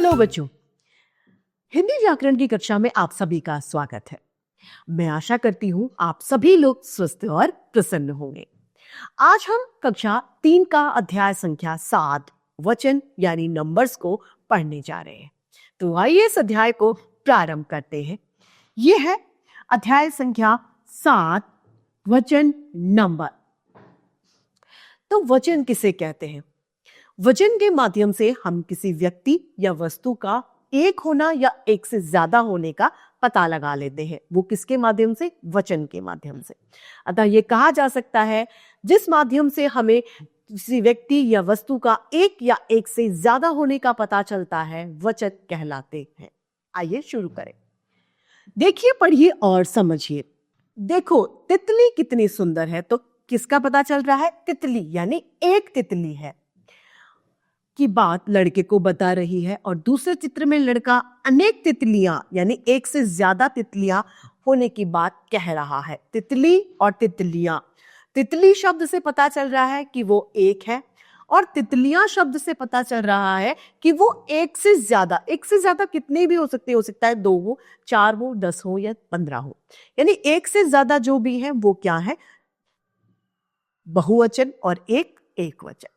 Hello बच्चों, हिंदी व्याकरण की कक्षा में आप सभी का स्वागत है। मैं आशा करती हूँ आप सभी लोग स्वस्थ और प्रसन्न होंगे। आज हम कक्षा 3 का अध्याय संख्या 7 वचन यानी नंबर्स को पढ़ने जा रहे हैं। तो आइए इस अध्याय को प्रारंभ करते हैं। यह है अध्याय संख्या 7 वचन नंबर। तो वचन किसे कहते हैं? वचन के माध्यम से हम किसी व्यक्ति या वस्तु का एक होना या एक से ज्यादा होने का पता लगा लेते हैं। वो किसके माध्यम से? वचन के माध्यम से। अतः ये कहा जा सकता है जिस माध्यम से हमें किसी व्यक्ति या वस्तु का एक या एक से ज्यादा होने का पता चलता है, वचन कहलाते हैं। आइए शुरू करें। देखिए, पढ़िए और समझिए। देखो तितली कितनी सुंदर है। तो किसका पता चल रहा है? तितली, यानी एक तितली है की बात लड़के को बता रही है। और दूसरे चित्र में लड़का अनेक तितलियां यानी एक से ज्यादा तितलियां होने की बात कह रहा है। तितली और तितलियां, तितली शब्द से पता चल रहा है कि वो एक है, और तितलियां शब्द से पता चल रहा है कि वो एक से ज्यादा। एक से ज्यादा कितने भी हो सकता है 2 हो, 4 हो, 10 हो या 15 हो, यानी एक से ज्यादा जो भी है वो क्या है? बहुवचन और एक वचन।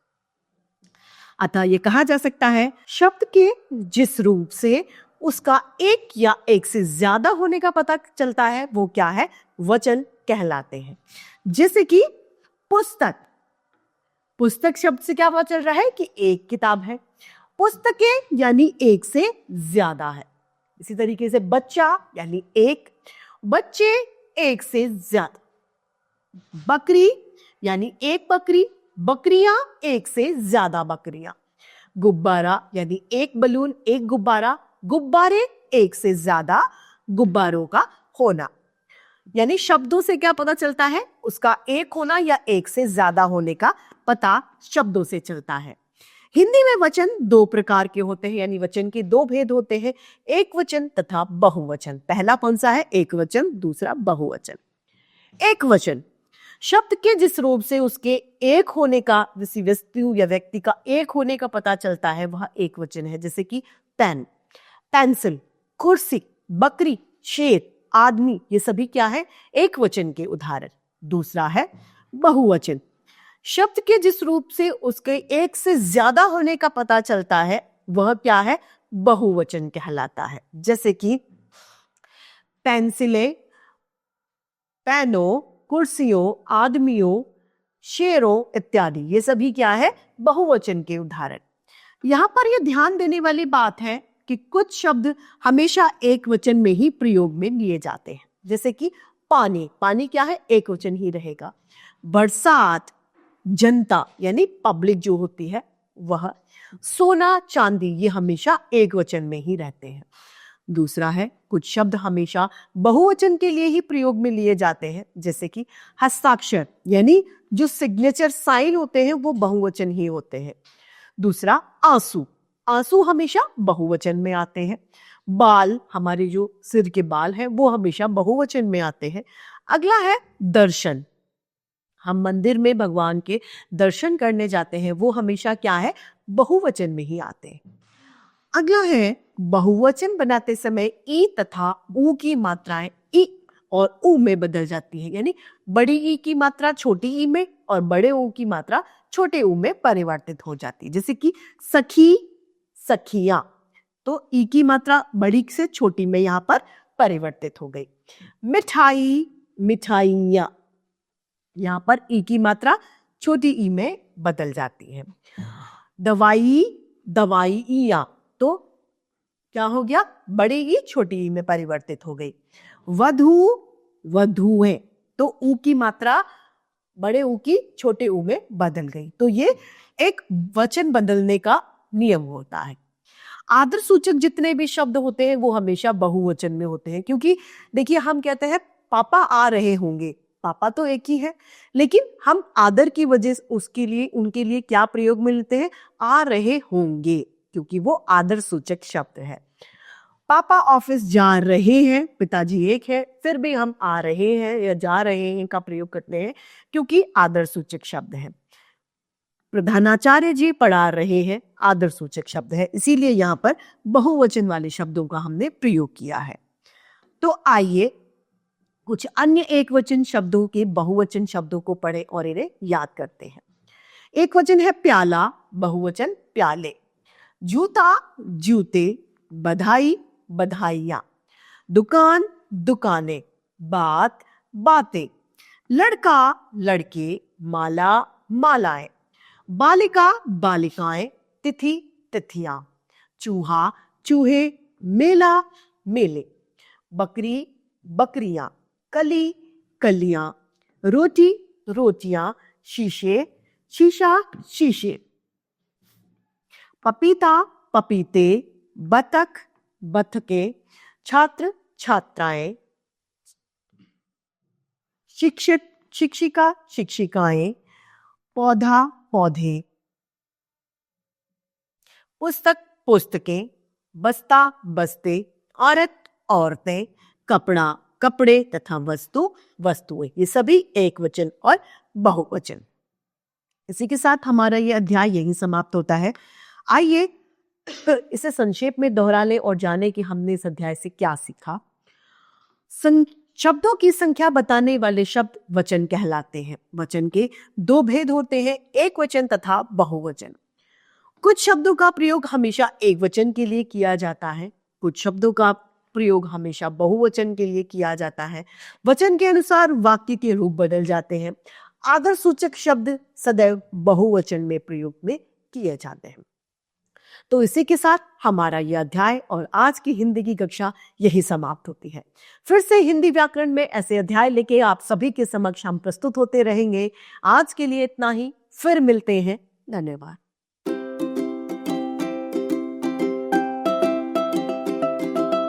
अतः यह कहा जा सकता है शब्द के जिस रूप से उसका एक या एक से ज्यादा होने का पता चलता है वो क्या है? वचन कहलाते हैं। जैसे कि पुस्तक, पुस्तक शब्द से क्या पता चल रहा है कि एक किताब है। पुस्तकें यानी एक से ज्यादा है। इसी तरीके से बच्चा यानी एक, बच्चे एक से ज्यादा। बकरी यानी एक बकरी, बकरियां एक से ज्यादा बकरियां। गुब्बारा यानी एक बलून, एक गुब्बारा, गुब्बारे एक से ज्यादा गुब्बारों का होना। यानी शब्दों से क्या पता चलता है? उसका एक होना या एक से ज्यादा होने का पता शब्दों से चलता है। हिंदी में वचन 2 प्रकार के होते हैं, यानी वचन के 2 भेद होते हैं, एक वचन तथा बहुवचन। पहला कौन सा है? एक वचन, दूसरा बहुवचन। एक वचन शब्द के जिस रूप से उसके एक होने का, किसी वस्तु या व्यक्ति का एक होने का पता चलता है वह एक वचन है। जैसे कि पेन, पेंसिल, कुर्सी, बकरी, शेर, आदमी, ये सभी क्या है? एक वचन के उदाहरण। दूसरा है बहुवचन, शब्द के जिस रूप से उसके एक से ज्यादा होने का पता चलता है वह क्या है? बहुवचन कहलाता है। जैसे कि पेंसिलें, पेनों, कुर्सियों, आदमियों, शेरों इत्यादि, ये सभी क्या है? बहुवचन के उदाहरण। यहां पर यह ध्यान देने वाली बात है कि कुछ शब्द हमेशा एक वचन में ही प्रयोग में लिए जाते हैं। जैसे कि पानी, पानी क्या है? एक वचन ही रहेगा। बरसात, जनता यानी पब्लिक जो होती है वह। सोना, चांदी, ये हमेशा एक वचन में ही रहते हैं। दूसरा है कुछ शब्द हमेशा बहुवचन के लिए ही प्रयोग में लिए जाते हैं। जैसे कि हस्ताक्षर, यानी जो सिग्नेचर साइन होते हैं वो बहुवचन ही होते हैं। दूसरा आंसू, आंसू हमेशा बहुवचन में आते हैं। बाल, हमारे जो सिर के बाल हैं वो हमेशा बहुवचन में आते हैं। अगला है दर्शन, हम मंदिर में भगवान के दर्शन करने जाते हैं, वो हमेशा क्या है? बहुवचन में ही आते हैं। अगला है बहुवचन बनाते समय ई तथा ऊ की मात्राएं ई और ऊ में बदल जाती है, यानी बड़ी ई की मात्रा छोटी ई में और बड़े ऊ की मात्रा छोटे ऊ में परिवर्तित हो जाती है। जैसे कि सखी, सखियां, तो ई की मात्रा बड़ी से छोटी में यहां पर परिवर्तित हो गई। मिठाई, मिठाइयां, यहां पर ई की मात्रा छोटी ई में बदल जाती है। दवाई, दवाइयां, तो क्या हो गया? बड़ी ई छोटी ई में परिवर्तित हो गई। वधू, वधुएं, तो ऊ की मात्रा बड़े ऊ की छोटे ऊ में बदल गई। तो ये एक वचन बदलने का नियम होता है। आदर सूचक जितने भी शब्द होते हैं वो हमेशा बहुवचन में होते हैं, क्योंकि देखिए हम कहते हैं पापा आ रहे होंगे, पापा तो एक ही है, लेकिन हम आदर की वजह से उसके लिए, उनके लिए क्या प्रयोग में लेते हैं? आ रहे होंगे, क्योंकि वो आदर सूचक शब्द है। पापा ऑफिस जा रहे हैं, पिताजी एक है, फिर भी हम आ रहे हैं या जा रहे हैं का प्रयोग करते हैं क्योंकि आदर सूचक शब्द है। प्रधानाचार्य जी पढ़ा रहे हैं आदर सूचक शब्द है, इसीलिए यहाँ पर बहुवचन वाले शब्दों का हमने प्रयोग किया है। तो आइए कुछ अन्य एक वचन शब्दों के बहुवचन शब्दों को पढ़े और इन्हें याद करते हैं। एक वचन है प्याला, बहुवचन प्याले। जूता, जूते। बधाई, बधाइयां। दुकान, दुकानें। बात, बातें। लड़का, लड़के। माला, मालाएं। बालिका, बालिकाएं। तिथि, तिथियां। चूहा, चूहे। मेला, मेले। बकरी, बकरियां। कली, कलियां। रोटी, रोटियां। शीशे, शीशा, शीशे। पपीता, पपीते। बतख, बतखें। छात्र, छात्राएं। शिक्षक, शिक्षिका, शिक्षिकाएं। पौधा, पौधे। पुस्तक, पुस्तकें। बस्ता, बस्ते। औरत, औरतें। कपड़ा, कपड़े तथा वस्तु, वस्तुएं। ये सभी एक वचन और बहुवचन। इसी के साथ हमारा ये अध्याय यहीं समाप्त होता है। आइए इसे संक्षेप में दोहरा लें और जाने कि हमने इस अध्याय से क्या सीखा। शब्दों की संख्या बताने वाले शब्द वचन कहलाते हैं। वचन के दो भेद होते हैं, एक वचन तथा बहुवचन। कुछ शब्दों का प्रयोग हमेशा एक वचन के लिए किया जाता है, कुछ शब्दों का प्रयोग हमेशा बहुवचन के लिए किया जाता है। वचन के अनुसार वाक्य के रूप बदल जाते हैं। आदर सूचक शब्द सदैव बहुवचन में प्रयोग में किए जाते हैं। तो इसी के साथ हमारा यह अध्याय और आज की हिंदी की कक्षा यही समाप्त होती है। फिर से हिंदी व्याकरण में ऐसे अध्याय लेके आप सभी के समक्ष हम प्रस्तुत होते रहेंगे। आज के लिए इतना ही, फिर मिलते हैं। धन्यवाद।